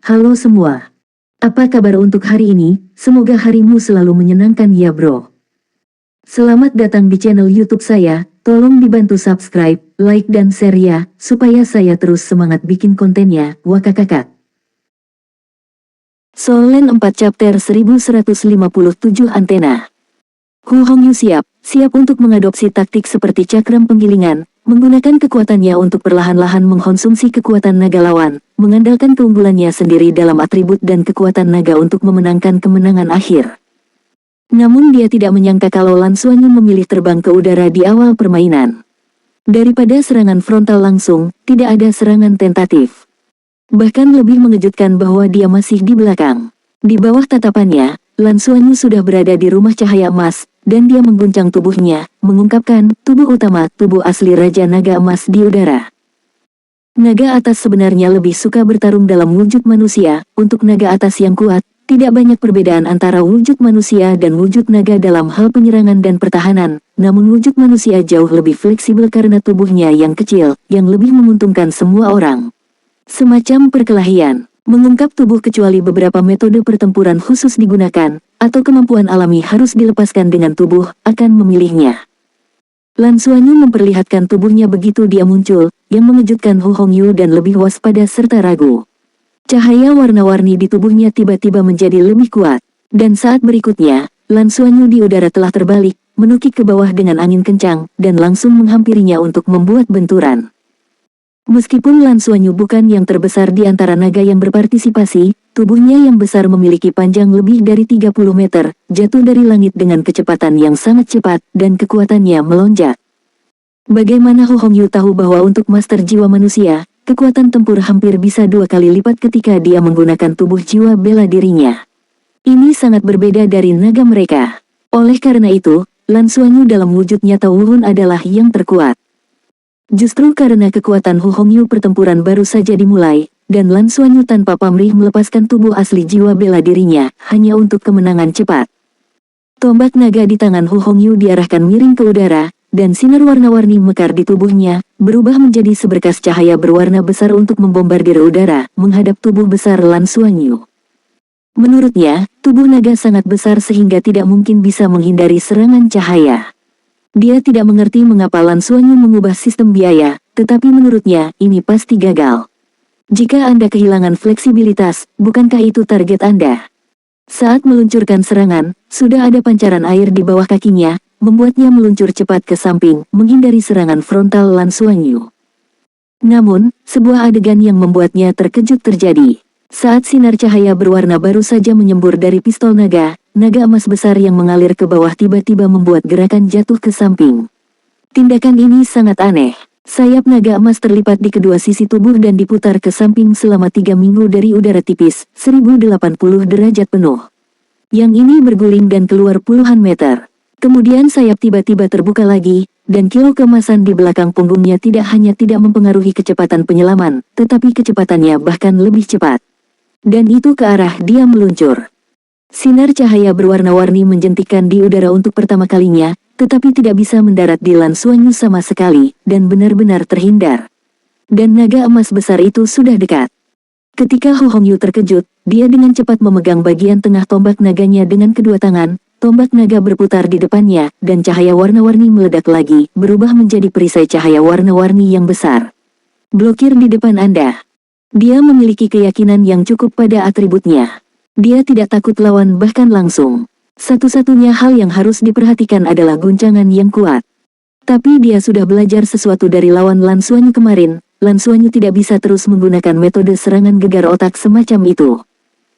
Halo semua. Apa kabar untuk hari ini? Semoga harimu selalu menyenangkan ya bro. Selamat datang di channel YouTube saya. Tolong dibantu subscribe, like dan share ya, supaya saya terus semangat bikin kontennya. Wakakakak. Solen 4 chapter 1157 antena. Hu Hongyu siap untuk mengadopsi taktik seperti cakram penggilingan, menggunakan kekuatannya untuk perlahan-lahan mengkonsumsi kekuatan naga lawan, mengandalkan keunggulannya sendiri dalam atribut dan kekuatan naga untuk memenangkan kemenangan akhir. Namun dia tidak menyangka kalau Lan Xuanyu memilih terbang ke udara di awal permainan. Daripada serangan frontal langsung, tidak ada serangan tentatif. Bahkan lebih mengejutkan bahwa dia masih di belakang. Di bawah tatapannya, Lan Xuanyu sudah berada di rumah cahaya emas, dan dia mengguncang tubuhnya, mengungkapkan tubuh utama, tubuh asli Raja Naga Emas di udara. Naga atas sebenarnya lebih suka bertarung dalam wujud manusia. Untuk naga atas yang kuat, tidak banyak perbedaan antara wujud manusia dan wujud naga dalam hal penyerangan dan pertahanan, namun wujud manusia jauh lebih fleksibel karena tubuhnya yang kecil, yang lebih menguntungkan semua orang. Semacam perkelahian, mengungkap tubuh kecuali beberapa metode pertempuran khusus digunakan, atau kemampuan alami harus dilepaskan dengan tubuh, akan memilihnya. Lan Xuanyu memperlihatkan tubuhnya begitu dia muncul, yang mengejutkan Hu Hongyu dan lebih waspada serta ragu. Cahaya warna-warni di tubuhnya tiba-tiba menjadi lebih kuat, dan saat berikutnya, Lan Xuanyu di udara telah terbalik, menukik ke bawah dengan angin kencang, dan langsung menghampirinya untuk membuat benturan. Meskipun Lan Xuanyu bukan yang terbesar di antara naga yang berpartisipasi, tubuhnya yang besar memiliki panjang lebih dari 30 meter, jatuh dari langit dengan kecepatan yang sangat cepat, dan kekuatannya melonjak. Bagaimana Hu Hongyu tahu bahwa untuk master jiwa manusia, kekuatan tempur hampir bisa 2 kali lipat ketika dia menggunakan tubuh jiwa bela dirinya. Ini sangat berbeda dari naga mereka. Oleh karena itu, Lan Xuanyu dalam wujud nyata Wuhun adalah yang terkuat. Justru karena kekuatan Hu Hongyu pertempuran baru saja dimulai, dan Lan Xuanyu tanpa pamrih melepaskan tubuh asli jiwa bela dirinya, hanya untuk kemenangan cepat. Tombak naga di tangan Hu Hongyu diarahkan miring ke udara, dan sinar warna-warni mekar di tubuhnya, berubah menjadi seberkas cahaya berwarna besar untuk membombardir udara, menghadap tubuh besar Lan Xuanyu. Menurutnya, tubuh naga sangat besar sehingga tidak mungkin bisa menghindari serangan cahaya. Dia tidak mengerti mengapa Lan Xuanyu mengubah sistem biaya, tetapi menurutnya, ini pasti gagal. Jika Anda kehilangan fleksibilitas, bukankah itu target Anda? Saat meluncurkan serangan, sudah ada pancaran air di bawah kakinya, membuatnya meluncur cepat ke samping, menghindari serangan frontal Lan Xuanyu. Namun, sebuah adegan yang membuatnya terkejut terjadi. Saat sinar cahaya berwarna baru saja menyembur dari pistol naga emas besar yang mengalir ke bawah tiba-tiba membuat gerakan jatuh ke samping. Tindakan ini sangat aneh. Sayap naga emas terlipat di kedua sisi tubuh dan diputar ke samping selama 3 minggu dari udara tipis, 1080 derajat penuh. Yang ini berguling dan keluar puluhan meter. Kemudian sayap tiba-tiba terbuka lagi, dan kilau keemasan di belakang punggungnya tidak hanya tidak mempengaruhi kecepatan penyelaman, tetapi kecepatannya bahkan lebih cepat. Dan itu ke arah dia meluncur. Sinar cahaya berwarna-warni menjentikkan di udara untuk pertama kalinya, tetapi tidak bisa mendarat di Lan Xuanyu sama sekali, dan benar-benar terhindar. Dan naga emas besar itu sudah dekat. Ketika Hu Hongyu terkejut, dia dengan cepat memegang bagian tengah tombak naganya dengan kedua tangan, tombak naga berputar di depannya, dan cahaya warna-warni meledak lagi, berubah menjadi perisai cahaya warna-warni yang besar. Blokir di depan Anda. Dia memiliki keyakinan yang cukup pada atributnya. Dia tidak takut lawan bahkan langsung. Satu-satunya hal yang harus diperhatikan adalah guncangan yang kuat. Tapi dia sudah belajar sesuatu dari lawan Lan Xuanyu kemarin. Lan Xuanyu tidak bisa terus menggunakan metode serangan gegar otak semacam itu.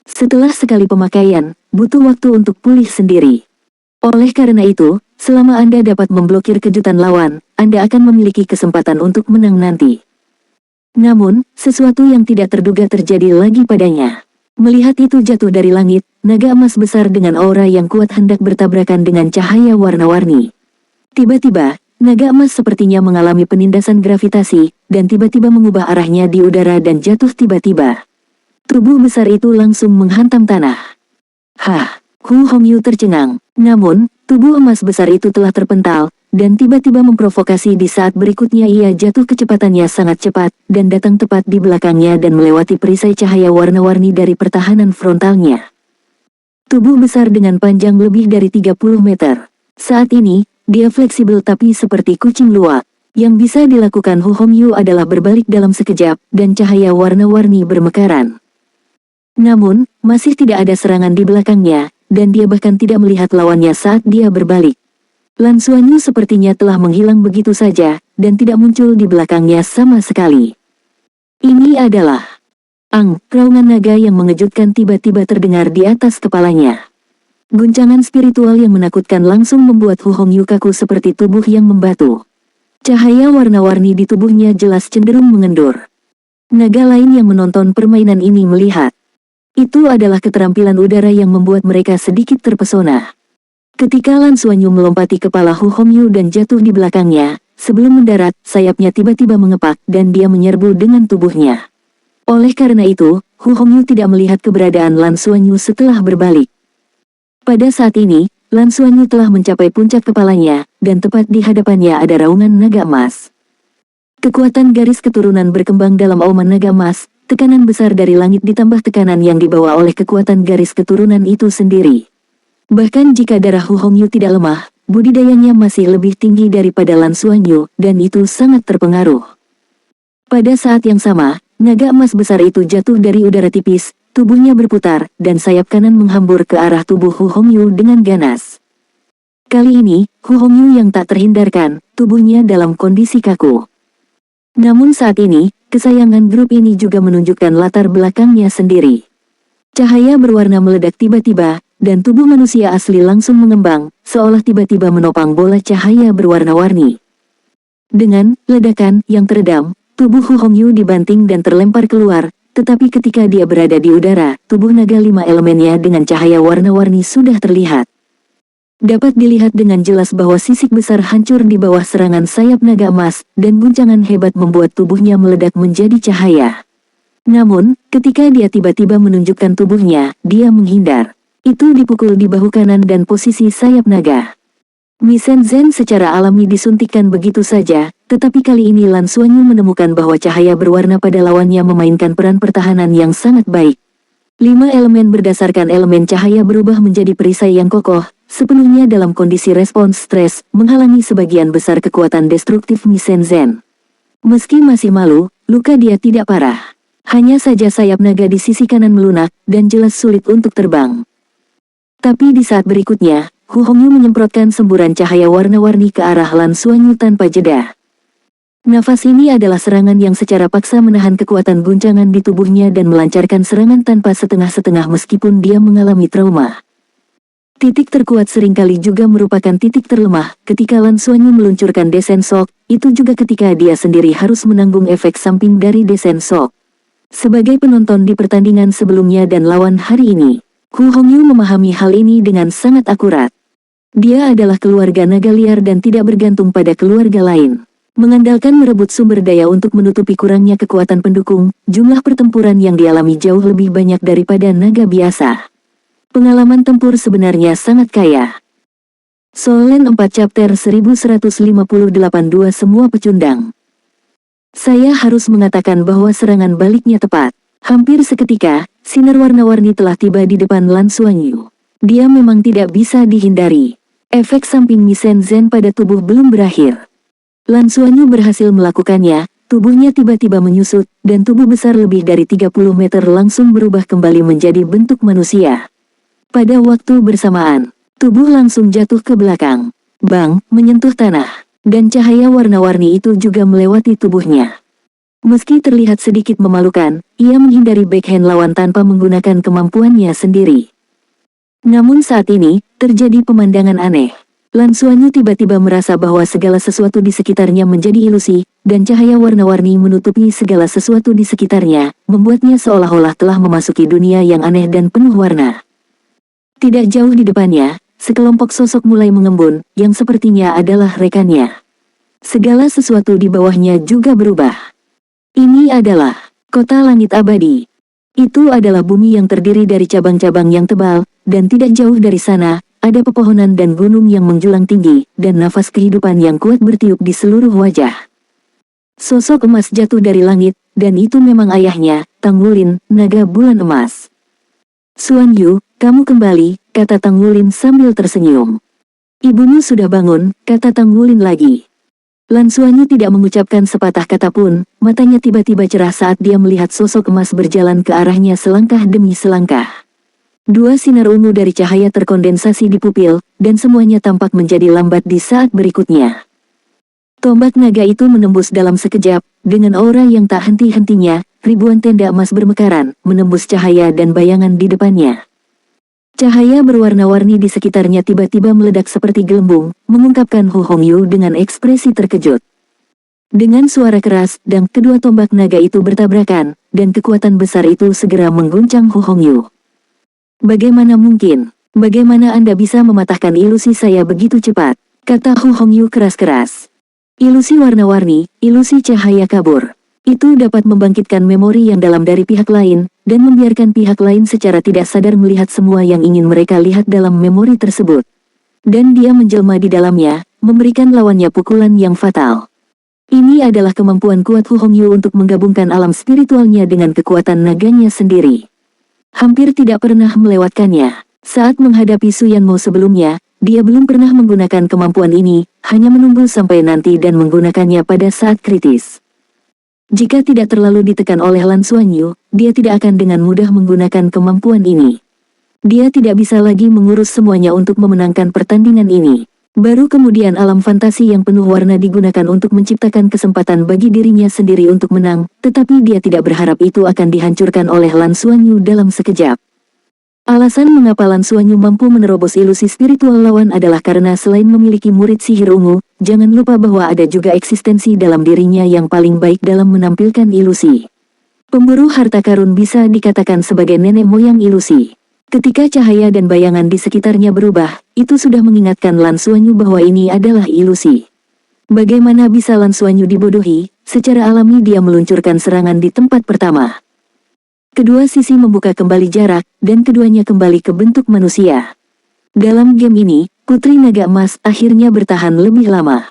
Setelah sekali pemakaian, butuh waktu untuk pulih sendiri. Oleh karena itu, selama Anda dapat memblokir kejutan lawan, Anda akan memiliki kesempatan untuk menang nanti. Namun, sesuatu yang tidak terduga terjadi lagi padanya. Melihat itu jatuh dari langit, naga emas besar dengan aura yang kuat hendak bertabrakan dengan cahaya warna-warni. Tiba-tiba, naga emas sepertinya mengalami penindasan gravitasi, dan tiba-tiba mengubah arahnya di udara dan jatuh tiba-tiba. Tubuh besar itu langsung menghantam tanah. Hu Hongyu tercengang. Namun, tubuh emas besar itu telah terpental, dan tiba-tiba memprovokasi. Di saat berikutnya ia jatuh, kecepatannya sangat cepat, dan datang tepat di belakangnya dan melewati perisai cahaya warna-warni dari pertahanan frontalnya. Tubuh besar dengan panjang lebih dari 30 meter. Saat ini, dia fleksibel tapi seperti kucing luwak. Yang bisa dilakukan Hu Hongyu adalah berbalik dalam sekejap, dan cahaya warna-warni bermekaran. Namun, masih tidak ada serangan di belakangnya, dan dia bahkan tidak melihat lawannya saat dia berbalik. Lan Xuanyu sepertinya telah menghilang begitu saja, dan tidak muncul di belakangnya sama sekali. Ini adalah raungan naga yang mengejutkan tiba-tiba terdengar di atas kepalanya. Guncangan spiritual yang menakutkan langsung membuat Hu Hongyu kaku seperti tubuh yang membatu. Cahaya warna-warni di tubuhnya jelas cenderung mengendur. Naga lain yang menonton permainan ini melihat. Itu adalah keterampilan udara yang membuat mereka sedikit terpesona. Ketika Lan Xuanyu melompati kepala Hu Hongyu dan jatuh di belakangnya, sebelum mendarat, sayapnya tiba-tiba mengepak dan dia menyerbu dengan tubuhnya. Oleh karena itu, Hu Hongyu tidak melihat keberadaan Lan Xuanyu setelah berbalik. Pada saat ini, Lan Xuanyu telah mencapai puncak kepalanya, dan tepat di hadapannya ada raungan naga emas. Kekuatan garis keturunan berkembang dalam auman naga emas, tekanan besar dari langit ditambah tekanan yang dibawa oleh kekuatan garis keturunan itu sendiri. Bahkan jika darah Hu Hongyu tidak lemah, budidayanya masih lebih tinggi daripada Lan Xuanyu, dan itu sangat terpengaruh. Pada saat yang sama, naga emas besar itu jatuh dari udara tipis, tubuhnya berputar, dan sayap kanan menghambur ke arah tubuh Hu Hongyu dengan ganas. Kali ini, Hu Hongyu yang tak terhindarkan, tubuhnya dalam kondisi kaku. Namun saat ini, kesayangan grup ini juga menunjukkan latar belakangnya sendiri. Cahaya berwarna meledak tiba-tiba, dan tubuh manusia asli langsung mengembang, seolah tiba-tiba menopang bola cahaya berwarna-warni. Dengan ledakan yang teredam, tubuh Hu Hongyu dibanting dan terlempar keluar, tetapi ketika dia berada di udara, tubuh naga 5 elemennya dengan cahaya warna-warni sudah terlihat. Dapat dilihat dengan jelas bahwa sisik besar hancur di bawah serangan sayap naga emas, dan guncangan hebat membuat tubuhnya meledak menjadi cahaya. Namun, ketika dia tiba-tiba menunjukkan tubuhnya, dia menghindar. Itu dipukul di bahu kanan dan posisi sayap naga. Mi Shenzhen secara alami disuntikkan begitu saja, tetapi kali ini Lan Xuanyu menemukan bahwa cahaya berwarna pada lawannya memainkan peran pertahanan yang sangat baik. 5 elemen berdasarkan elemen cahaya berubah menjadi perisai yang kokoh, sepenuhnya dalam kondisi respons stres, menghalangi sebagian besar kekuatan destruktif Mi Shenzhen. Meski masih malu, luka dia tidak parah. Hanya saja sayap naga di sisi kanan melunak, dan jelas sulit untuk terbang. Tapi di saat berikutnya, Hu Hongyu menyemprotkan semburan cahaya warna-warni ke arah Lan Xuanyu tanpa jeda. Nafas ini adalah serangan yang secara paksa menahan kekuatan guncangan di tubuhnya dan melancarkan serangan tanpa setengah-setengah meskipun dia mengalami trauma. Titik terkuat seringkali juga merupakan titik terlemah. Ketika Lan Xuanyu meluncurkan Descent Shock, itu juga ketika dia sendiri harus menanggung efek samping dari Descent Shock. Sebagai penonton di pertandingan sebelumnya dan lawan hari ini, Hu Hongyu memahami hal ini dengan sangat akurat. Dia adalah keluarga naga liar dan tidak bergantung pada keluarga lain. Mengandalkan merebut sumber daya untuk menutupi kurangnya kekuatan pendukung, jumlah pertempuran yang dialami jauh lebih banyak daripada naga biasa. Pengalaman tempur sebenarnya sangat kaya. Soul Land 4 Chapter 1158 2 Semua pecundang. Saya harus mengatakan bahwa serangan baliknya tepat. Hampir seketika, sinar warna-warni telah tiba di depan Lan Xuanyu. Dia memang tidak bisa dihindari. Efek samping Mi Shenzhen pada tubuh belum berakhir. Lan Xuanyu berhasil melakukannya, tubuhnya tiba-tiba menyusut, dan tubuh besar lebih dari 30 meter langsung berubah kembali menjadi bentuk manusia. Pada waktu bersamaan, tubuh langsung jatuh ke belakang. Bang, menyentuh tanah, dan cahaya warna-warni itu juga melewati tubuhnya. Meski terlihat sedikit memalukan, ia menghindari backhand lawan tanpa menggunakan kemampuannya sendiri. Namun saat ini, terjadi pemandangan aneh. Lan Xuanyu tiba-tiba merasa bahwa segala sesuatu di sekitarnya menjadi ilusi, dan cahaya warna-warni menutupi segala sesuatu di sekitarnya, membuatnya seolah-olah telah memasuki dunia yang aneh dan penuh warna. Tidak jauh di depannya, sekelompok sosok mulai mengembun, yang sepertinya adalah rekannya. Segala sesuatu di bawahnya juga berubah. Ini adalah kota langit abadi. Itu adalah bumi yang terdiri dari cabang-cabang yang tebal, dan tidak jauh dari sana, ada pepohonan dan gunung yang menjulang tinggi, dan nafas kehidupan yang kuat bertiup di seluruh wajah. Sosok emas jatuh dari langit, dan itu memang ayahnya, Tang Wulin, naga bulan emas. Xuan Yu, kamu kembali, kata Tang Wulin sambil tersenyum. Ibumu sudah bangun, kata Tang Wulin lagi. Lan Xuan Yu tidak mengucapkan sepatah kata pun, matanya tiba-tiba cerah saat dia melihat sosok emas berjalan ke arahnya selangkah demi selangkah. Dua sinar ungu dari cahaya terkondensasi di pupil, dan semuanya tampak menjadi lambat di saat berikutnya. Tombak naga itu menembus dalam sekejap, dengan aura yang tak henti-hentinya, ribuan tenda emas bermekaran, menembus cahaya dan bayangan di depannya. Cahaya berwarna-warni di sekitarnya tiba-tiba meledak seperti gelembung, mengungkapkan Hu Hongyu dengan ekspresi terkejut. Dengan suara keras, dan kedua tombak naga itu bertabrakan, dan kekuatan besar itu segera mengguncang Hu Hongyu. Bagaimana mungkin? Bagaimana Anda bisa mematahkan ilusi saya begitu cepat? Kata Hu Hongyu keras-keras. Ilusi warna-warni, ilusi cahaya kabur. Itu dapat membangkitkan memori yang dalam dari pihak lain, dan membiarkan pihak lain secara tidak sadar melihat semua yang ingin mereka lihat dalam memori tersebut. Dan dia menjelma di dalamnya, memberikan lawannya pukulan yang fatal. Ini adalah kemampuan kuat Hu Hongyu untuk menggabungkan alam spiritualnya dengan kekuatan naganya sendiri. Hampir tidak pernah melewatkannya. Saat menghadapi Su Yanmo sebelumnya, dia belum pernah menggunakan kemampuan ini, hanya menunggu sampai nanti dan menggunakannya pada saat kritis. Jika tidak terlalu ditekan oleh Lan Xuan Yu, dia tidak akan dengan mudah menggunakan kemampuan ini. Dia tidak bisa lagi mengurus semuanya untuk memenangkan pertandingan ini. Baru kemudian alam fantasi yang penuh warna digunakan untuk menciptakan kesempatan bagi dirinya sendiri untuk menang, tetapi dia tidak berharap itu akan dihancurkan oleh Lan Xuan Yu dalam sekejap. Alasan mengapa Lan Xuan Yu mampu menerobos ilusi spiritual lawan adalah karena selain memiliki murid sihir ungu, jangan lupa bahwa ada juga eksistensi dalam dirinya yang paling baik dalam menampilkan ilusi. Pemburu harta karun bisa dikatakan sebagai nenek moyang ilusi. Ketika cahaya dan bayangan di sekitarnya berubah, itu sudah mengingatkan Lan Xuan Yu bahwa ini adalah ilusi. Bagaimana bisa Lan Xuan Yu dibodohi? Secara alami dia meluncurkan serangan di tempat pertama. Kedua sisi membuka kembali jarak, dan keduanya kembali ke bentuk manusia. Dalam game ini, Putri Naga Emas akhirnya bertahan lebih lama.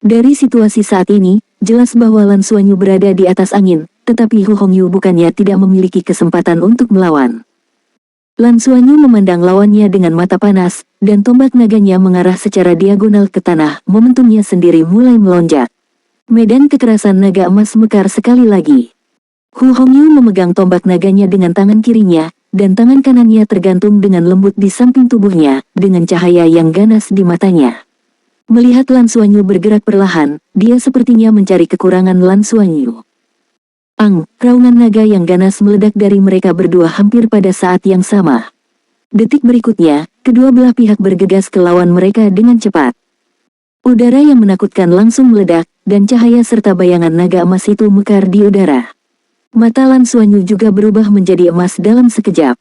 Dari situasi saat ini, jelas bahwa Lan Xuan Yu berada di atas angin, tetapi Hu Hongyu bukannya tidak memiliki kesempatan untuk melawan. Lan Xuan Yu memandang lawannya dengan mata panas, dan tombak naganya mengarah secara diagonal ke tanah, momentumnya sendiri mulai melonjak. Medan kekerasan naga emas mekar sekali lagi. Hu Hongyu memegang tombak naganya dengan tangan kirinya, dan tangan kanannya tergantung dengan lembut di samping tubuhnya, dengan cahaya yang ganas di matanya. Melihat Lan Xuan Yu bergerak perlahan, dia sepertinya mencari kekurangan Lan Xuan Yu. Raungan naga yang ganas meledak dari mereka berdua hampir pada saat yang sama. Detik berikutnya, kedua belah pihak bergegas ke lawan mereka dengan cepat. Udara yang menakutkan langsung meledak, dan cahaya serta bayangan naga emas itu mekar di udara. Mata Lan Xuan Yu juga berubah menjadi emas dalam sekejap.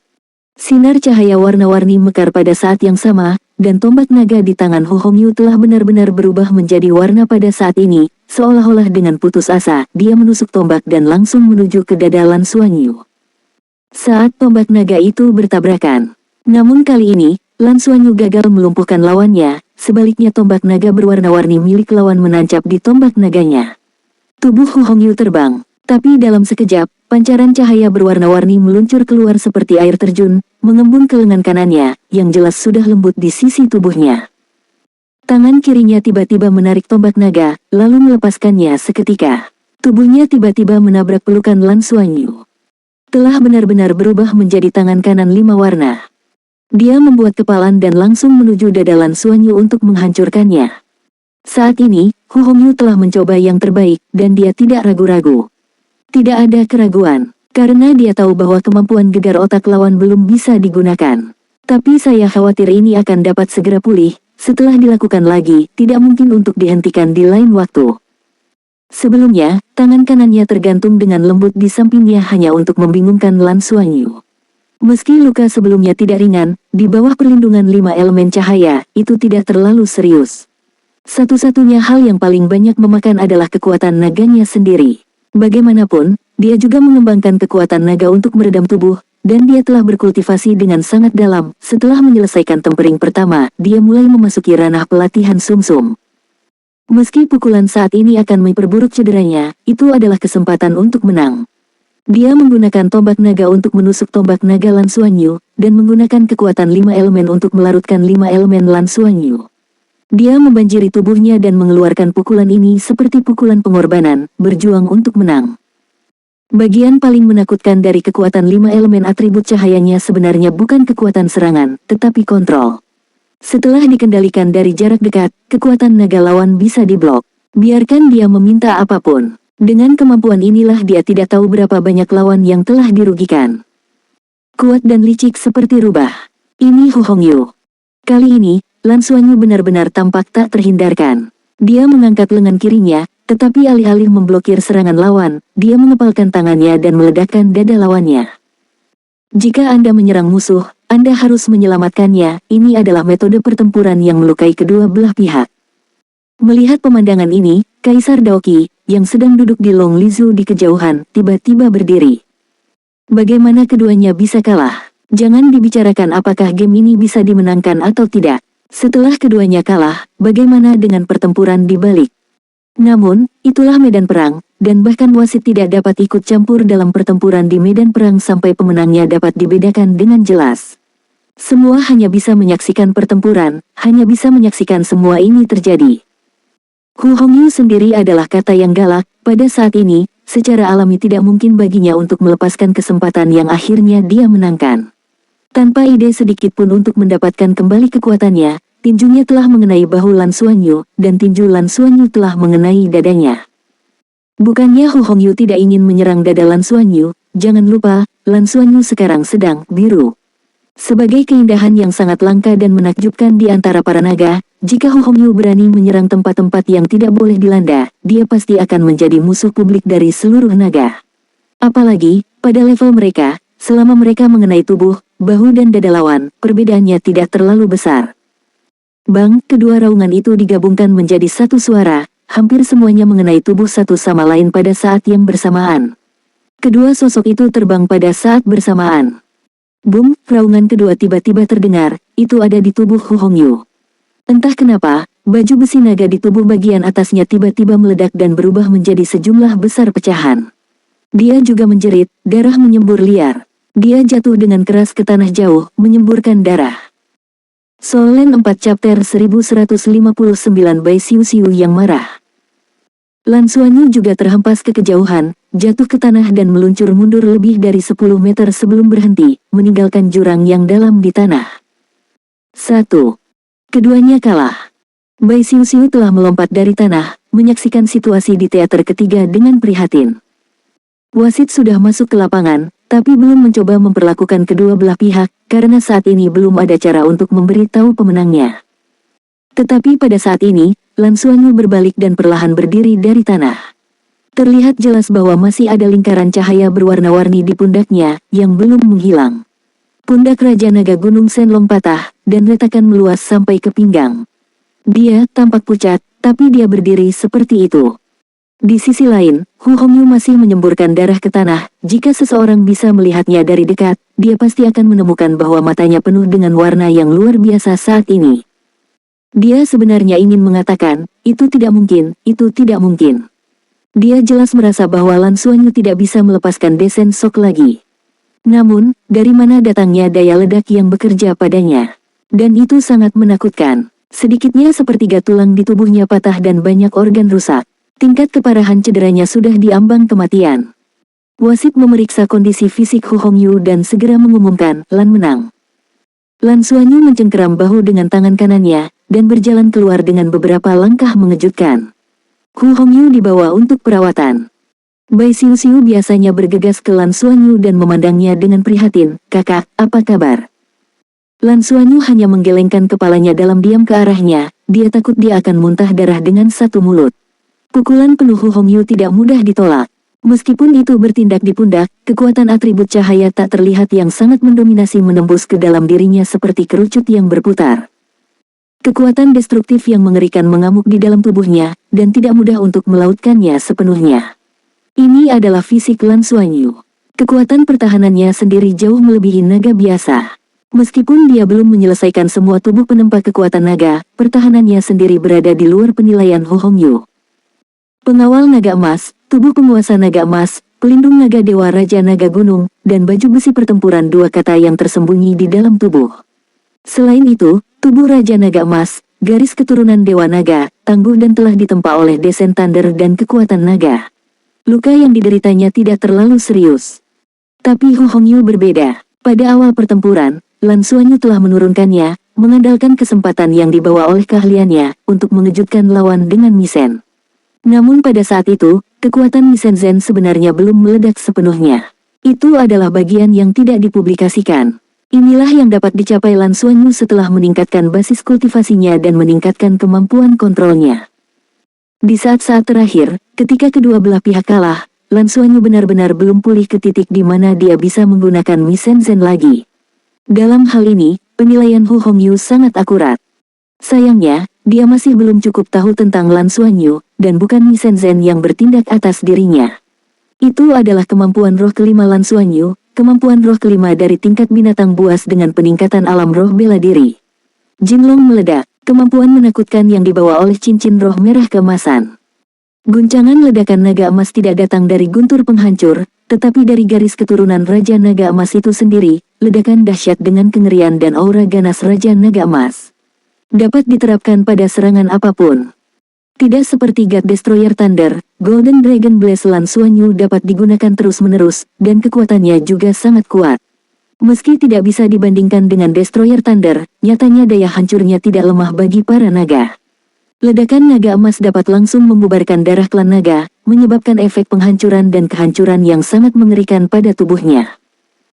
Sinar cahaya warna-warni mekar pada saat yang sama, dan tombak naga di tangan Hu Hongyu telah benar-benar berubah menjadi warna pada saat ini, seolah-olah dengan putus asa, dia menusuk tombak dan langsung menuju ke dada Lan Xuan Yu. Saat tombak naga itu bertabrakan. Namun kali ini, Lan Xuan Yu gagal melumpuhkan lawannya, sebaliknya tombak naga berwarna-warni milik lawan menancap di tombak naganya. Tubuh Hu Hongyu terbang. Tapi dalam sekejap, pancaran cahaya berwarna-warni meluncur keluar seperti air terjun, mengembun ke lengan kanannya, yang jelas sudah lembut di sisi tubuhnya. Tangan kirinya tiba-tiba menarik tombak naga, lalu melepaskannya seketika. Tubuhnya tiba-tiba menabrak pelukan Lan Xuan Yu. Telah benar-benar berubah menjadi tangan kanan 5 warna. Dia membuat kepalan dan langsung menuju dada Lan Xuan Yu untuk menghancurkannya. Saat ini, Hu Hongyu telah mencoba yang terbaik, dan dia tidak ragu-ragu. Tidak ada keraguan, karena dia tahu bahwa kemampuan gegar otak lawan belum bisa digunakan. Tapi saya khawatir ini akan dapat segera pulih, setelah dilakukan lagi, tidak mungkin untuk dihentikan di lain waktu. Sebelumnya, tangan kanannya tergantung dengan lembut di sampingnya hanya untuk membingungkan Lan Xuan Yu. Meski luka sebelumnya tidak ringan, di bawah perlindungan 5 elemen cahaya, itu tidak terlalu serius. Satu-satunya hal yang paling banyak memakan adalah kekuatan naganya sendiri. Bagaimanapun, dia juga mengembangkan kekuatan naga untuk meredam tubuh, dan dia telah berkultivasi dengan sangat dalam. Setelah menyelesaikan tempering pertama, dia mulai memasuki ranah pelatihan sumsum. Meski pukulan saat ini akan memperburuk cederanya, itu adalah kesempatan untuk menang. Dia menggunakan tombak naga untuk menusuk tombak naga Lan Xuanyu, dan menggunakan kekuatan 5 elemen untuk melarutkan 5 elemen Lan Xuanyu. Dia membanjiri tubuhnya dan mengeluarkan pukulan ini seperti pukulan pengorbanan, berjuang untuk menang. Bagian paling menakutkan dari kekuatan 5 elemen atribut cahayanya sebenarnya bukan kekuatan serangan, tetapi kontrol. Setelah dikendalikan dari jarak dekat, kekuatan naga lawan bisa diblok. Biarkan dia meminta apapun. Dengan kemampuan inilah dia tidak tahu berapa banyak lawan yang telah dirugikan. Kuat dan licik seperti rubah. Ini Hu Hongyu. Kali ini, Lan Xuanyu benar-benar tampak tak terhindarkan. Dia mengangkat lengan kirinya, tetapi alih-alih memblokir serangan lawan, dia mengepalkan tangannya dan meledakkan dada lawannya. Jika Anda menyerang musuh, Anda harus menyelamatkannya. Ini adalah metode pertempuran yang melukai kedua belah pihak. Melihat pemandangan ini, Kaisar Daoqi, yang sedang duduk di Long Lizu di kejauhan, tiba-tiba berdiri. Bagaimana keduanya bisa kalah? Jangan dibicarakan apakah game ini bisa dimenangkan atau tidak. Setelah keduanya kalah, bagaimana dengan pertempuran di balik? Namun, itulah medan perang, dan bahkan wasit tidak dapat ikut campur dalam pertempuran di medan perang sampai pemenangnya dapat dibedakan dengan jelas. Semua hanya bisa menyaksikan pertempuran, hanya bisa menyaksikan semua ini terjadi. Hu Hongyu sendiri adalah kata yang galak. Pada saat ini, secara alami tidak mungkin baginya untuk melepaskan kesempatan yang akhirnya dia menangkan. Tanpa ide sedikit pun untuk mendapatkan kembali kekuatannya, tinjunya telah mengenai bahu Lan Xuanyu, dan tinju Lan Xuanyu telah mengenai dadanya. Bukannya Hu Hongyu tidak ingin menyerang dada Lan Xuanyu, jangan lupa, Lan Xuanyu sekarang sedang biru. Sebagai keindahan yang sangat langka dan menakjubkan di antara para naga, jika Hu Hongyu berani menyerang tempat-tempat yang tidak boleh dilanda, dia pasti akan menjadi musuh publik dari seluruh naga. Apalagi, pada level mereka, selama mereka mengenai tubuh, bahu dan dada lawan, perbedaannya tidak terlalu besar. Bang, kedua raungan itu digabungkan menjadi satu suara, hampir semuanya mengenai tubuh satu sama lain pada saat yang bersamaan. Kedua sosok itu terbang pada saat bersamaan. Boom, raungan kedua tiba-tiba terdengar, itu ada di tubuh Hu Hongyu. Entah kenapa, baju besi naga di tubuh bagian atasnya tiba-tiba meledak dan berubah menjadi sejumlah besar pecahan. Dia juga menjerit, darah menyembur liar. Dia jatuh dengan keras ke tanah jauh, menyemburkan darah. Soul Land 4 Chapter 1159 by Xiu Xiu yang marah. Lan Xuanyu juga terhempas ke kejauhan, jatuh ke tanah dan meluncur mundur lebih dari 10 meter sebelum berhenti, meninggalkan jurang yang dalam di tanah. 1. Keduanya kalah. Bai Xiu Xiu telah melompat dari tanah, menyaksikan situasi di teater ketiga dengan prihatin. Wasit sudah masuk ke lapangan, tapi belum mencoba memperlakukan kedua belah pihak, karena saat ini belum ada cara untuk memberitahu pemenangnya. Tetapi pada saat ini, Lan Xuanyu berbalik dan perlahan berdiri dari tanah. Terlihat jelas bahwa masih ada lingkaran cahaya berwarna-warni di pundaknya, yang belum menghilang. Pundak Raja Naga Gunung Shenlong patah, dan retakan meluas sampai ke pinggang. Dia tampak pucat, tapi dia berdiri seperti itu. Di sisi lain, Hu Hongyu masih menyemburkan darah ke tanah. Jika seseorang bisa melihatnya dari dekat, dia pasti akan menemukan bahwa matanya penuh dengan warna yang luar biasa saat ini. Dia sebenarnya ingin mengatakan, itu tidak mungkin, itu tidak mungkin. Dia jelas merasa bahwa Lan Xuanyu tidak bisa melepaskan desen sok lagi. Namun, dari mana datangnya daya ledak yang bekerja padanya? Dan itu sangat menakutkan. Sedikitnya sepertiga tulang di tubuhnya patah dan banyak organ rusak. Tingkat keparahan cederanya sudah diambang kematian. Wasit memeriksa kondisi fisik Hu Hongyu dan segera mengumumkan, Lan menang. Lan Xuanyu mencengkeram bahu dengan tangan kanannya, dan berjalan keluar dengan beberapa langkah mengejutkan. Hu Hongyu dibawa untuk perawatan. Bai Xiu Xiu biasanya bergegas ke Lan Xuanyu dan memandangnya dengan prihatin, kakak, apa kabar? Lan Xuanyu hanya menggelengkan kepalanya dalam diam ke arahnya, dia takut dia akan muntah darah dengan satu mulut. Pukulan penuh Hu Hongyu tidak mudah ditolak. Meskipun itu bertindak di pundak, kekuatan atribut cahaya tak terlihat yang sangat mendominasi menembus ke dalam dirinya seperti kerucut yang berputar. Kekuatan destruktif yang mengerikan mengamuk di dalam tubuhnya, dan tidak mudah untuk melautkannya sepenuhnya. Ini adalah fisik Lan Xuanyu. Kekuatan pertahanannya sendiri jauh melebihi naga biasa. Meskipun dia belum menyelesaikan semua tubuh penempa kekuatan naga, pertahanannya sendiri berada di luar penilaian Hu Hongyu. Pengawal naga emas, tubuh penguasa naga emas, pelindung naga dewa raja naga gunung, dan baju besi pertempuran, dua kata yang tersembunyi di dalam tubuh. Selain itu, tubuh raja naga emas, garis keturunan dewa naga, tangguh dan telah ditempa oleh desen thunder dan kekuatan naga. Luka yang dideritanya tidak terlalu serius. Tapi Hu Hongyu berbeda. Pada awal pertempuran, Lan Xuanyu telah menurunkannya, mengandalkan kesempatan yang dibawa oleh keahliannya, untuk mengejutkan lawan dengan Misen. Namun pada saat itu, kekuatan Misen Zen sebenarnya belum meledak sepenuhnya. Itu adalah bagian yang tidak dipublikasikan. Inilah yang dapat dicapai Lan Xuanyu setelah meningkatkan basis kultivasinya dan meningkatkan kemampuan kontrolnya. Di saat-saat terakhir, ketika kedua belah pihak kalah, Lan Xuanyu benar-benar belum pulih ke titik di mana dia bisa menggunakan Misen Zen lagi. Dalam hal ini, penilaian Hu Hongyu sangat akurat. Sayangnya, dia masih belum cukup tahu tentang Lan Xuanyu, dan bukan Misen Zen yang bertindak atas dirinya. Itu adalah kemampuan roh kelima Lan Xuanyu, kemampuan roh kelima dari tingkat binatang buas dengan peningkatan alam roh bela diri. Jinlong meledak, kemampuan menakutkan yang dibawa oleh cincin roh merah keemasan. Guncangan ledakan naga emas tidak datang dari guntur penghancur, tetapi dari garis keturunan Raja Naga Emas itu sendiri, ledakan dahsyat dengan kengerian dan aura ganas Raja Naga Emas. Dapat diterapkan pada serangan apapun. Tidak seperti God Destroyer Thunder, Golden Dragon Blaze Lan Xuanyu dapat digunakan terus-menerus, dan kekuatannya juga sangat kuat. Meski tidak bisa dibandingkan dengan Destroyer Thunder, nyatanya daya hancurnya tidak lemah bagi para naga. Ledakan naga emas dapat langsung membubarkan darah klan naga, menyebabkan efek penghancuran dan kehancuran yang sangat mengerikan pada tubuhnya.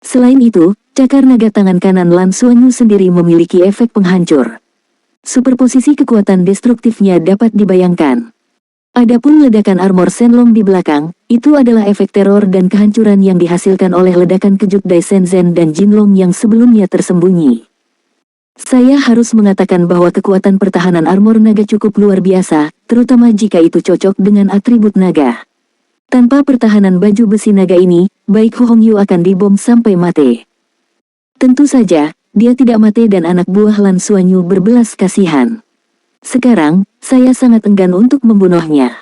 Selain itu, cakar naga tangan kanan Lan Xuanyu sendiri memiliki efek penghancur. Superposisi kekuatan destruktifnya dapat dibayangkan. Adapun ledakan armor Shenlong di belakang, itu adalah efek teror dan kehancuran yang dihasilkan oleh ledakan kejut Dai Shenzhen dan Jinlong yang sebelumnya tersembunyi. Saya harus mengatakan bahwa kekuatan pertahanan armor naga cukup luar biasa, terutama jika itu cocok dengan atribut naga. Tanpa pertahanan baju besi naga ini, baik Hu Hongyu akan dibom sampai mati. Tentu saja, dia tidak mati dan anak buah Lan Xuanyu berbelas kasihan. Sekarang, saya sangat enggan untuk membunuhnya.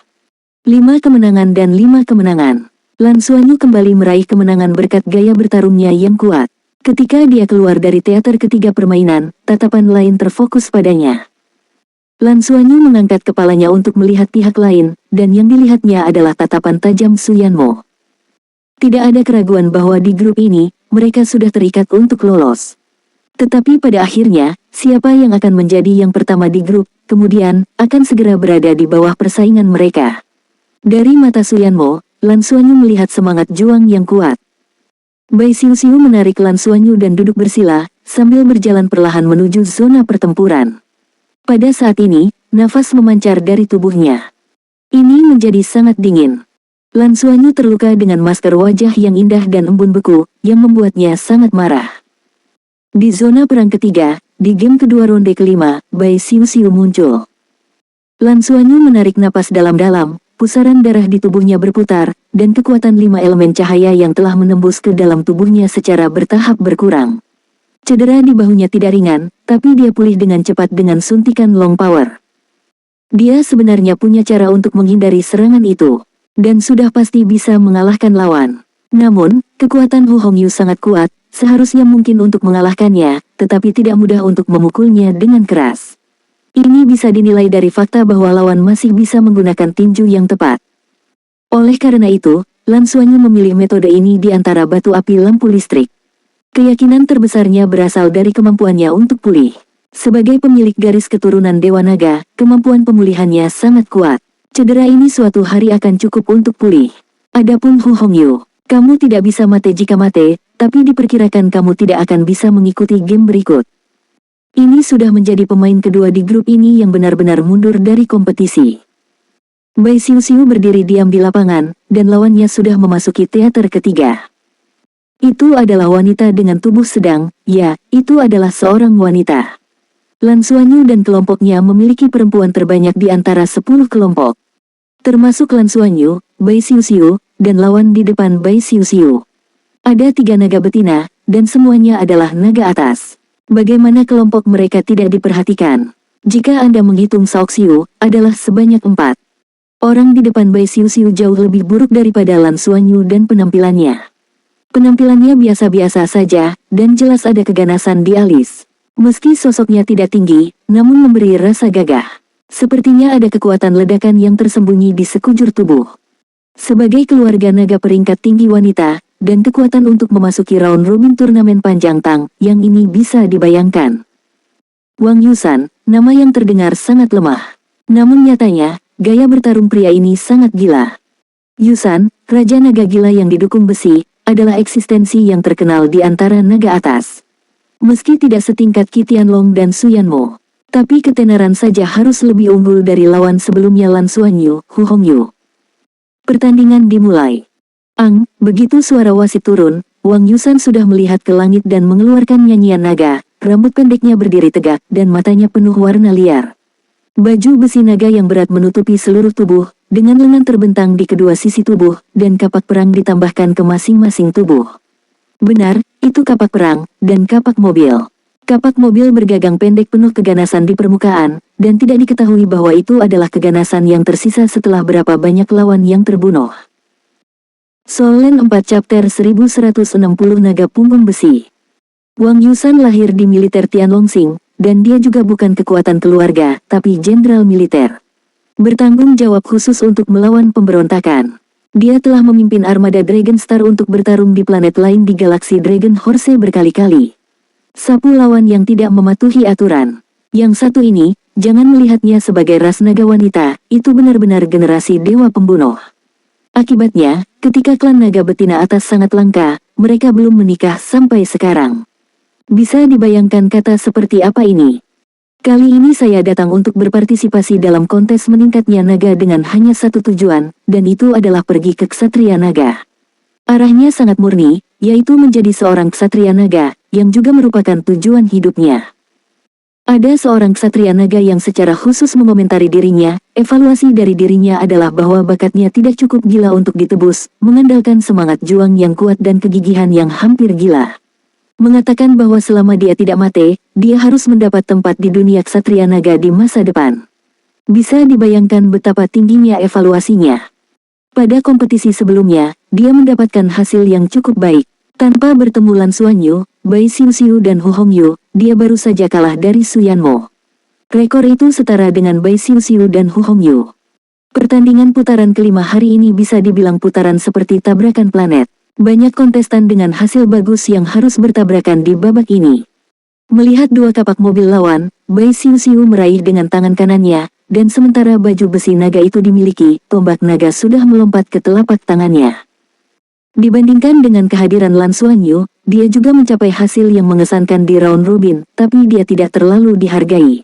5 kemenangan dan 5 kemenangan. Lan Xuanyu kembali meraih kemenangan berkat gaya bertarungnya yang kuat. Ketika dia keluar dari teater ketiga permainan, tatapan lain terfokus padanya. Lan Xuanyu mengangkat kepalanya untuk melihat pihak lain, dan yang dilihatnya adalah tatapan tajam Su Yanmo. Tidak ada keraguan bahwa di grup ini, mereka sudah terikat untuk lolos. Tetapi pada akhirnya, siapa yang akan menjadi yang pertama di grup, kemudian, akan segera berada di bawah persaingan mereka. Dari mata Su Yanmo, Lan Xuanyu melihat semangat juang yang kuat. Bai Xiuxiu menarik Lan Xuanyu dan duduk bersila, sambil berjalan perlahan menuju zona pertempuran. Pada saat ini, nafas memancar dari tubuhnya. Ini menjadi sangat dingin. Lan Xuanyu terluka dengan masker wajah yang indah dan embun beku, yang membuatnya sangat marah. Di zona perang ketiga, di game kedua ronde kelima, Bai Xiuxiu muncul. Lan Xuanyu menarik napas dalam-dalam, pusaran darah di tubuhnya berputar, dan kekuatan 5 elemen cahaya yang telah menembus ke dalam tubuhnya secara bertahap berkurang. Cedera di bahunya tidak ringan, tapi dia pulih dengan cepat dengan suntikan long power. Dia sebenarnya punya cara untuk menghindari serangan itu, dan sudah pasti bisa mengalahkan lawan. Namun, kekuatan Hu Hongyu sangat kuat, seharusnya mungkin untuk mengalahkannya, tetapi tidak mudah untuk memukulnya dengan keras. Ini bisa dinilai dari fakta bahwa lawan masih bisa menggunakan tinju yang tepat. Oleh karena itu, Lan Xuanyu memilih metode ini di antara batu api lampu listrik. Keyakinan terbesarnya berasal dari kemampuannya untuk pulih. Sebagai pemilik garis keturunan Dewa Naga, kemampuan pemulihannya sangat kuat. Cedera ini suatu hari akan cukup untuk pulih. Adapun Hu Hongyu, kamu tidak bisa mati jika mati, tapi diperkirakan kamu tidak akan bisa mengikuti game berikut. Ini sudah menjadi pemain kedua di grup ini yang benar-benar mundur dari kompetisi. Bai Xiuxiu berdiri diam di lapangan, dan lawannya sudah memasuki teater ketiga. Itu adalah wanita dengan tubuh sedang, ya, itu adalah seorang wanita. Lan Xuanyu dan kelompoknya memiliki perempuan terbanyak di antara 10 kelompok. Termasuk Lan Xuanyu, Bai Xiuxiu, dan lawan di depan Bai Xiuxiu. Ada 3 naga betina, dan semuanya adalah naga atas. Bagaimana kelompok mereka tidak diperhatikan? Jika Anda menghitung Saoxiu, adalah sebanyak 4. Orang di depan Bai Xiuxiu jauh lebih buruk daripada Lan Xuanyu dan penampilannya. Penampilannya biasa-biasa saja, dan jelas ada keganasan di alis. Meski sosoknya tidak tinggi, namun memberi rasa gagah. Sepertinya ada kekuatan ledakan yang tersembunyi di sekujur tubuh. Sebagai keluarga naga peringkat tinggi wanita, dan kekuatan untuk memasuki round robin turnamen panjang tang, yang ini bisa dibayangkan. Wang Yusan, nama yang terdengar sangat lemah. Namun nyatanya, gaya bertarung pria ini sangat gila. Yusan, Raja Naga Gila yang didukung besi, adalah eksistensi yang terkenal di antara naga atas. Meski tidak setingkat Qi Tianlong dan Su Yanmo, tapi ketenaran saja harus lebih unggul dari lawan sebelumnya Lan Xuanyu, Hu Hongyu. Pertandingan dimulai. Begitu suara wasit turun, Wang Yusan sudah melihat ke langit dan mengeluarkan nyanyian naga, rambut pendeknya berdiri tegak dan matanya penuh warna liar. Baju besi naga yang berat menutupi seluruh tubuh, dengan lengan terbentang di kedua sisi tubuh, dan kapak perang ditambahkan ke masing-masing tubuh. Benar, itu kapak perang, dan kapak mobil. Kapak mobil bergagang pendek penuh keganasan di permukaan, dan tidak diketahui bahwa itu adalah keganasan yang tersisa setelah berapa banyak lawan yang terbunuh. Solen 4 Chapter 1160 Naga Punggung Besi. Wang Yusan lahir di militer Tianlongxing, dan dia juga bukan kekuatan keluarga, tapi jenderal militer. Bertanggung jawab khusus untuk melawan pemberontakan. Dia telah memimpin armada Dragon Star untuk bertarung di planet lain di galaksi Dragon Horse berkali-kali. Sapu lawan yang tidak mematuhi aturan. Yang satu ini, jangan melihatnya sebagai ras naga wanita, itu benar-benar generasi dewa pembunuh. Akibatnya, ketika klan naga betina atas sangat langka, mereka belum menikah sampai sekarang. Bisa dibayangkan kata seperti apa ini? Kali ini saya datang untuk berpartisipasi dalam kontes meningkatnya naga dengan hanya satu tujuan, dan itu adalah pergi ke ksatria naga. Arahnya sangat murni, yaitu menjadi seorang ksatria naga, yang juga merupakan tujuan hidupnya. Ada seorang ksatria naga yang secara khusus mengomentari dirinya, evaluasi dari dirinya adalah bahwa bakatnya tidak cukup gila untuk ditebus, mengandalkan semangat juang yang kuat dan kegigihan yang hampir gila. Mengatakan bahwa selama dia tidak mati, dia harus mendapat tempat di dunia ksatria naga di masa depan. Bisa dibayangkan betapa tingginya evaluasinya. Pada kompetisi sebelumnya, dia mendapatkan hasil yang cukup baik. Tanpa bertemu Lan Xuanyu, Bai Xiuxiu dan Hu Hongyu, dia baru saja kalah dari Su Yanmo. Rekor itu setara dengan Bai Xiuxiu dan Hu Hongyu. Pertandingan putaran kelima hari ini bisa dibilang putaran seperti tabrakan planet. Banyak kontestan dengan hasil bagus yang harus bertabrakan di babak ini. Melihat dua kapak mobil lawan, Bai Xiuxiu meraih dengan tangan kanannya, dan sementara baju besi naga itu dimiliki, tombak naga sudah melompat ke telapak tangannya. Dibandingkan dengan kehadiran Lan Xuanyu, dia juga mencapai hasil yang mengesankan di round robin, tapi dia tidak terlalu dihargai.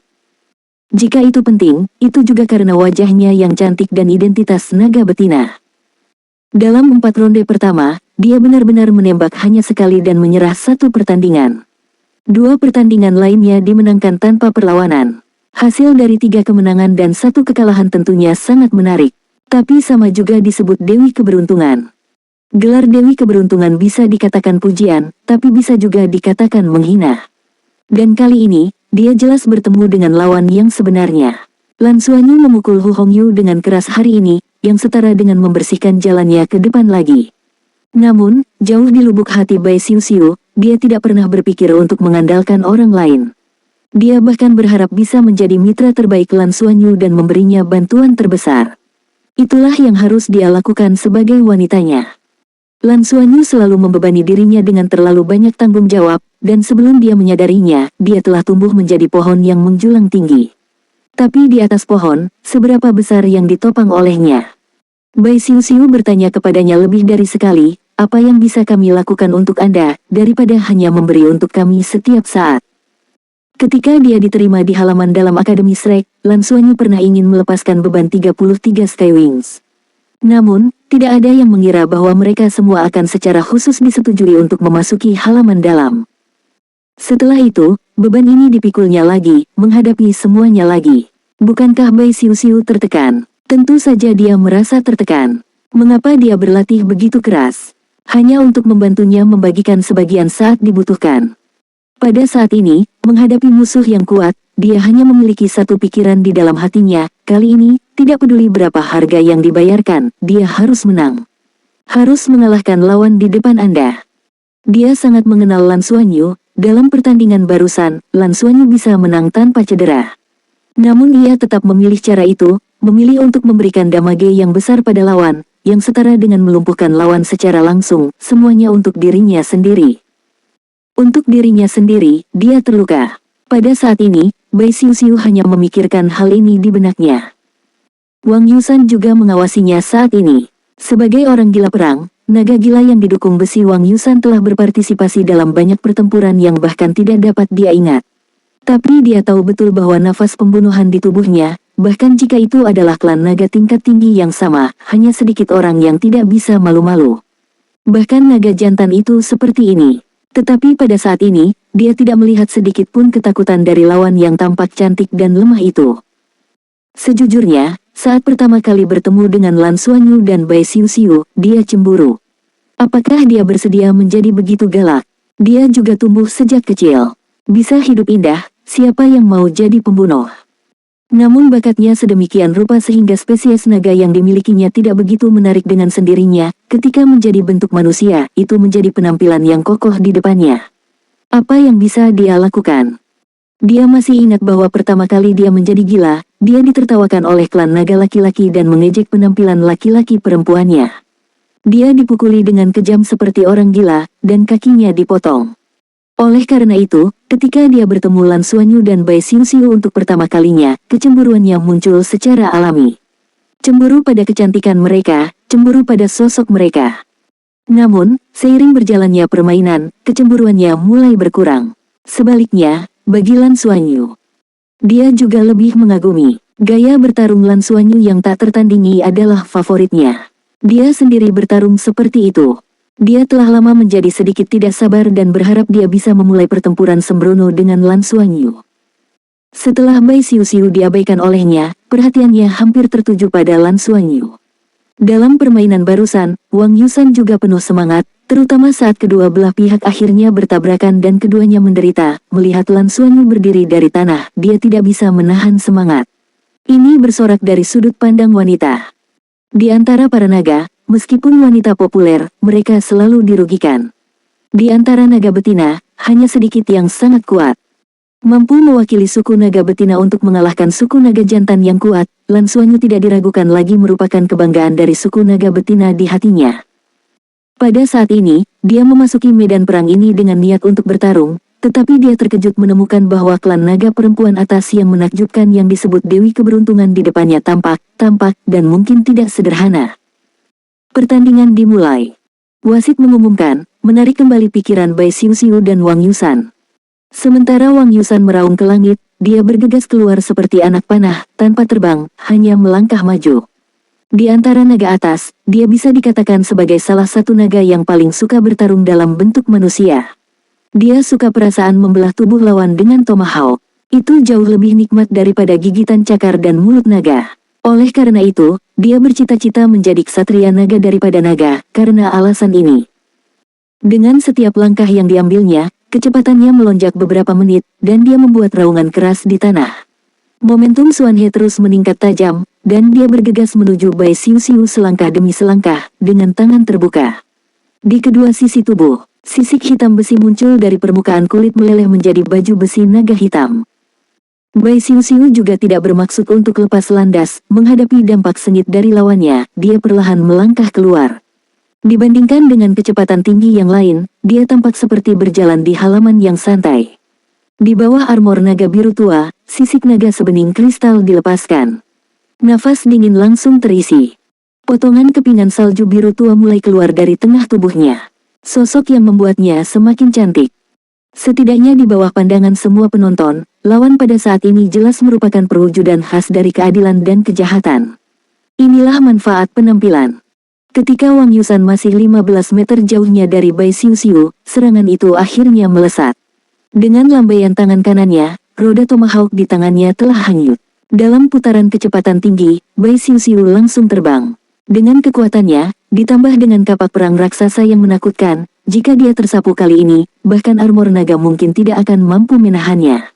Jika itu penting, itu juga karena wajahnya yang cantik dan identitas naga betina. Dalam 4 ronde pertama, dia benar-benar menembak hanya sekali dan menyerah satu pertandingan. 2 pertandingan lainnya dimenangkan tanpa perlawanan. Hasil dari 3 kemenangan dan 1 kekalahan tentunya sangat menarik. Tapi sama juga disebut Dewi Keberuntungan. Gelar Dewi Keberuntungan bisa dikatakan pujian, tapi bisa juga dikatakan menghina. Dan kali ini, dia jelas bertemu dengan lawan yang sebenarnya. Lan Xuanyu memukul Hu Hongyu dengan keras hari ini, yang setara dengan membersihkan jalannya ke depan lagi. Namun, jauh di lubuk hati Bai Xiuxiu, dia tidak pernah berpikir untuk mengandalkan orang lain. Dia bahkan berharap bisa menjadi mitra terbaik Lan Xuanyu dan memberinya bantuan terbesar. Itulah yang harus dia lakukan sebagai wanitanya. Lan Xuanyu selalu membebani dirinya dengan terlalu banyak tanggung jawab, dan sebelum dia menyadarinya, dia telah tumbuh menjadi pohon yang menjulang tinggi. Tapi di atas pohon, seberapa besar yang ditopang olehnya? Bai Xiuxiu bertanya kepadanya lebih dari sekali, apa yang bisa kami lakukan untuk Anda, daripada hanya memberi untuk kami setiap saat. Ketika dia diterima di halaman dalam Akademi Shrek, Lan Xuanyu pernah ingin melepaskan beban 33 Skywings. Namun, tidak ada yang mengira bahwa mereka semua akan secara khusus disetujui untuk memasuki halaman dalam. Setelah itu, beban ini dipikulnya lagi, menghadapi semuanya lagi. Bukankah Bai Xiuxiu tertekan? Tentu saja dia merasa tertekan. Mengapa dia berlatih begitu keras? hanya untuk membantunya membagikan sebagian saat dibutuhkan. Pada saat ini, menghadapi musuh yang kuat, dia hanya memiliki satu pikiran di dalam hatinya, kali ini, tidak peduli berapa harga yang dibayarkan, dia harus menang. Harus mengalahkan lawan di depan Anda. Dia sangat mengenal Lan Xuanyu, dalam pertandingan barusan, Lan Xuanyu bisa menang tanpa cedera. Namun ia tetap memilih cara itu, memilih untuk memberikan damage yang besar pada lawan, yang setara dengan melumpuhkan lawan secara langsung, semuanya untuk dirinya sendiri. Untuk dirinya sendiri, dia terluka. Pada saat ini, Bai Xiuxiu hanya memikirkan hal ini di benaknya. Wang Yusan juga mengawasinya saat ini. Sebagai orang gila perang, naga gila yang didukung besi Wang Yusan telah berpartisipasi dalam banyak pertempuran yang bahkan tidak dapat dia ingat. Tapi dia tahu betul bahwa nafas pembunuhan di tubuhnya, bahkan jika itu adalah klan naga tingkat tinggi yang sama, hanya sedikit orang yang tidak bisa malu-malu. Bahkan naga jantan itu seperti ini. Tetapi pada saat ini, dia tidak melihat sedikit pun ketakutan dari lawan yang tampak cantik dan lemah itu. Sejujurnya, saat pertama kali bertemu dengan Lan Xuanyu dan Bai Xiuxiu, dia cemburu. Apakah dia bersedia menjadi begitu galak? Dia juga tumbuh sejak kecil. Bisa hidup indah, siapa yang mau jadi pembunuh? Namun bakatnya sedemikian rupa sehingga spesies naga yang dimilikinya tidak begitu menarik dengan sendirinya, ketika menjadi bentuk manusia, itu menjadi penampilan yang kokoh di depannya. Apa yang bisa dia lakukan? Dia masih ingat bahwa pertama kali dia menjadi gila, dia ditertawakan oleh klan naga laki-laki dan mengejek penampilan laki-laki perempuannya. Dia dipukuli dengan kejam seperti orang gila, dan kakinya dipotong. Oleh karena itu, ketika dia bertemu Lan Xuanyu dan Bai Xiuxiu untuk pertama kalinya, kecemburuannya muncul secara alami. Cemburu pada kecantikan mereka, cemburu pada sosok mereka. Namun, seiring berjalannya permainan, kecemburuannya mulai berkurang. Sebaliknya, bagi Lan Xuanyu, dia juga lebih mengagumi. Gaya bertarung Lan Xuanyu yang tak tertandingi adalah favoritnya. Dia sendiri bertarung seperti itu. Dia telah lama menjadi sedikit tidak sabar dan berharap dia bisa memulai pertempuran sembrono dengan Lan Xuanyu. Setelah Bai Xiuxiu diabaikan olehnya, perhatiannya hampir tertuju pada Lan Xuanyu. Dalam permainan barusan, Wang Yusan juga penuh semangat, terutama saat kedua belah pihak akhirnya bertabrakan dan keduanya menderita. Melihat Lan Xuanyu berdiri dari tanah, dia tidak bisa menahan semangat. Ini bersorak dari sudut pandang wanita. Di antara para naga, meskipun wanita populer, mereka selalu dirugikan. Di antara naga betina, hanya sedikit yang sangat kuat. Mampu mewakili suku naga betina untuk mengalahkan suku naga jantan yang kuat, Lan Xuanyu tidak diragukan lagi merupakan kebanggaan dari suku naga betina di hatinya. Pada saat ini, dia memasuki medan perang ini dengan niat untuk bertarung, tetapi dia terkejut menemukan bahwa klan naga perempuan atas yang menakjubkan yang disebut Dewi Keberuntungan di depannya tampak, dan mungkin tidak sederhana. Pertandingan dimulai. Wasit mengumumkan, menarik kembali pikiran Bai Xiuxiu dan Wang Yusan. Sementara Wang Yusan meraung ke langit, dia bergegas keluar seperti anak panah, tanpa terbang, hanya melangkah maju. Di antara naga atas, dia bisa dikatakan sebagai salah satu naga yang paling suka bertarung dalam bentuk manusia. Dia suka perasaan membelah tubuh lawan dengan tomahawk. Itu jauh lebih nikmat daripada gigitan cakar dan mulut naga. Oleh karena itu, dia bercita-cita menjadi ksatria naga daripada naga, karena alasan ini. Dengan setiap langkah yang diambilnya, kecepatannya melonjak beberapa menit, dan dia membuat raungan keras di tanah. Momentum Xuanhe terus meningkat tajam, dan dia bergegas menuju Bai Xiuxiu selangkah demi selangkah, dengan tangan terbuka. Di kedua sisi tubuh, sisik hitam besi muncul dari permukaan kulit meleleh menjadi baju besi naga hitam. Bai Xiuxiu juga tidak bermaksud untuk lepas landas, menghadapi dampak sengit dari lawannya, dia perlahan melangkah keluar. Dibandingkan dengan kecepatan tinggi yang lain, dia tampak seperti berjalan di halaman yang santai. Di bawah armor naga biru tua, sisik naga sebening kristal dilepaskan. Nafas dingin langsung terisi. Potongan kepingan salju biru tua mulai keluar dari tengah tubuhnya. Sosok yang membuatnya semakin cantik. Setidaknya di bawah pandangan semua penonton, lawan pada saat ini jelas merupakan perwujudan khas dari keadilan dan kejahatan. Inilah manfaat penampilan. Ketika Wang Yusan masih 15 meter jauhnya dari Bai Xiuxiu, serangan itu akhirnya melesat. Dengan lambaian tangan kanannya, roda tomahawk di tangannya telah hanyut. Dalam putaran kecepatan tinggi, Bai Xiuxiu langsung terbang. Dengan kekuatannya, ditambah dengan kapak perang raksasa yang menakutkan, jika dia tersapu kali ini, bahkan armor naga mungkin tidak akan mampu menahannya.